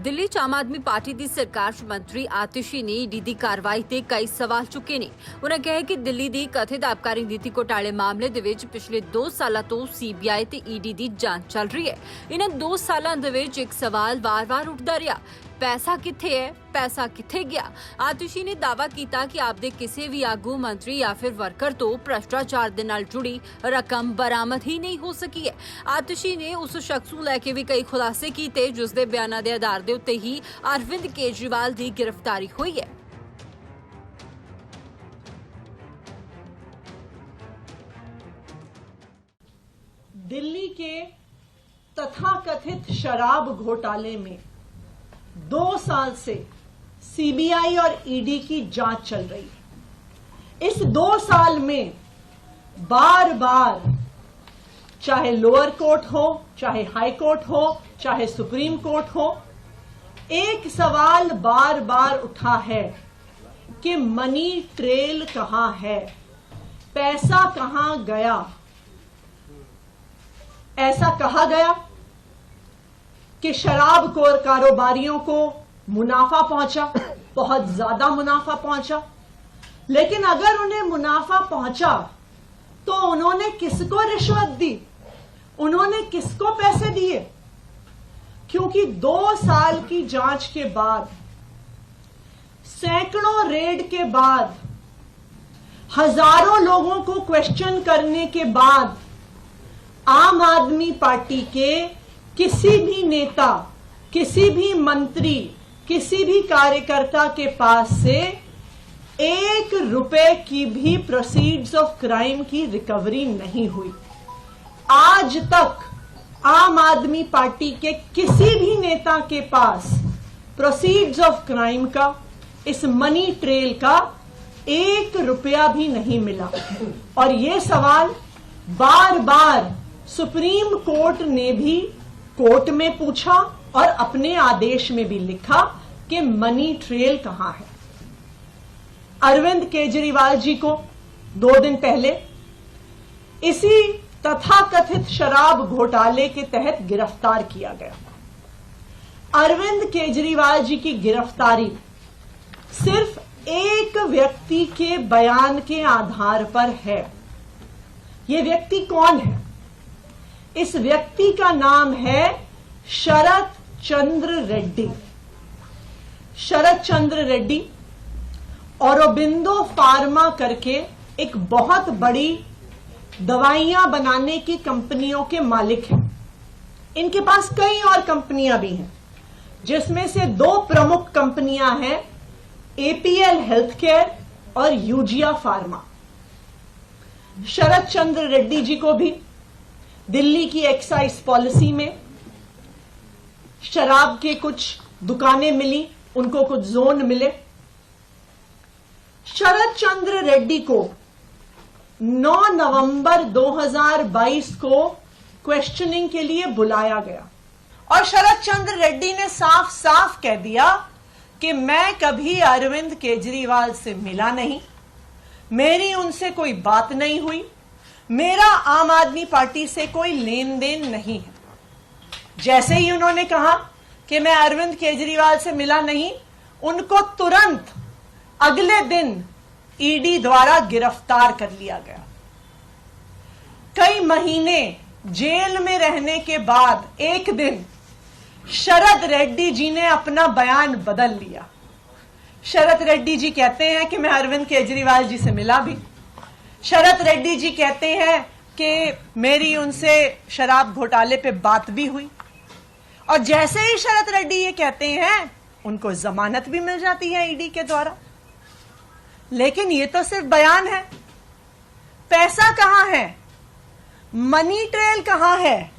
ਦਿੱਲੀ 'ਚ ਆਮ ਆਦਮੀ ਪਾਰਟੀ ਦੀ ਸਰਕਾਰ 'ਚ ਮੰਤਰੀ ਆਤਿਸ਼ੀ ਨੇ ਈਡੀ ਦੀ ਕਾਰਵਾਈ ਤੇ ਕਈ ਸਵਾਲ ਚੁੱਕੇ ਨੇ। ਉਹਨਾਂ ਕਿਹਾ ਕਿ ਦਿੱਲੀ ਦੀ ਕਥਿਤ ਆਬਕਾਰੀ ਨੀਤੀ ਘੁਟਾਲੇ ਮਾਮਲੇ ਦੇ ਵਿੱਚ ਪਿਛਲੇ 2 ਸਾਲਾਂ ਤੋਂ ਸੀਬੀਆਈ ਤੇ ਈਡੀ ਦੀ ਜਾਂਚ ਚੱਲ ਰਹੀ ਹੈ। ਇਹਨਾਂ 2 ਸਾਲਾਂ ਦੇ ਵਿੱਚ ਇੱਕ ਸਵਾਲ ਵਾਰ-ਵਾਰ ਉੱਠਦਾ ਰਿਹਾ, पैसा किथे है, पैसा किथे गया। आतिशी ने दावा किया कि आपदे किसी भी आगू मंत्री या फिर वर्कर तो भ्रष्टाचार दे नाल जुड़ी रकम बरामद ही नहीं हो सकी है। आतिशी ने उस शख्स नूं लैके भी कई खुलासे किए जिस दे बयानां दे आधार दे उत्ते ही अरविंद केजरीवाल दी गिरफ्तारी हुई है। दिल्ली के तथाकथित शराब घोटाले में 2 साल से सीबीआई और ईडी की जांच चल रही है। इस 2 साल में बार बार चाहे लोअर कोर्ट हो, चाहे हाई कोर्ट हो, चाहे सुप्रीम कोर्ट हो, एक सवाल बार बार उठा है कि मनी ट्रेल कहां है, पैसा कहां गया। ऐसा कहा गया कि शराब कारोबारियों को मुनाफा पहुंचा, बहुत ज्यादा मुनाफा पहुंचा। लेकिन अगर उन्हें मुनाफा पहुंचा तो उन्होंने किसको रिश्वत दी, उन्होंने किसको पैसे दिए? क्योंकि 2 साल की जांच के बाद, सैकड़ों रेड के बाद, हजारों लोगों को क्वेश्चन करने के बाद आम आदमी पार्टी के किसी भी नेता, किसी भी मंत्री, किसी भी कार्यकर्ता के पास से 1 रुपए की भी प्रोसीड्स ऑफ क्राइम की रिकवरी नहीं हुई। आज तक आम आदमी पार्टी के किसी भी नेता के पास प्रोसीड्स ऑफ क्राइम का, इस मनी ट्रेल का 1 रुपया भी नहीं मिला। और ये सवाल बार बार सुप्रीम कोर्ट ने भी कोर्ट में पूछा और अपने आदेश में भी लिखा कि मनी ट्रेल कहां है। अरविंद केजरीवाल जी को 2 दिन पहले इसी तथाकथित शराब घोटाले के तहत गिरफ्तार किया गया। अरविंद केजरीवाल जी की गिरफ्तारी सिर्फ एक व्यक्ति के बयान के आधार पर है। यह व्यक्ति कौन है? इस व्यक्ति का नाम है शरत चंद्र रेड्डी। शरत चंद्र रेड्डी औरोबिंदो फार्मा करके एक बहुत बड़ी दवाइयां बनाने की कंपनियों के मालिक हैं। इनके पास कई और कंपनियां भी हैं, जिसमें से 2 प्रमुख कंपनियां हैं, एपीएल हेल्थकेयर और यूजिया फार्मा। शरत चंद्र रेड्डी जी को भी दिल्ली की एक्साइज पॉलिसी में शराब के कुछ दुकानें मिली, उनको कुछ जोन मिले। शरत चंद्र रेड्डी को 9 नवंबर 2022 को क्वेश्चनिंग के लिए बुलाया गया और शरत चंद्र रेड्डी ने साफ साफ कह दिया कि मैं कभी अरविंद केजरीवाल से मिला नहीं, मेरी उनसे कोई बात नहीं हुई, मेरा आम आदमी पार्टी से कोई लेन देन नहीं है। जैसे ही उन्होंने कहा कि मैं अरविंद केजरीवाल से मिला नहीं, उनको तुरंत अगले दिन ईडी द्वारा गिरफ्तार कर लिया गया। कई महीने जेल में रहने के बाद एक दिन शरद रेड्डी जी ने अपना बयान बदल लिया। शरद रेड्डी जी कहते हैं कि मैं अरविंद केजरीवाल जी से मिला भी। शरत रेड्डी जी कहते हैं कि मेरी उनसे शराब घोटाले पे बात भी हुई। और जैसे ही शरत रेड्डी ये कहते हैं, उनको जमानत भी मिल जाती है ईडी के द्वारा। लेकिन ये तो सिर्फ बयान है। पैसा कहां है? मनी ट्रेल कहां है?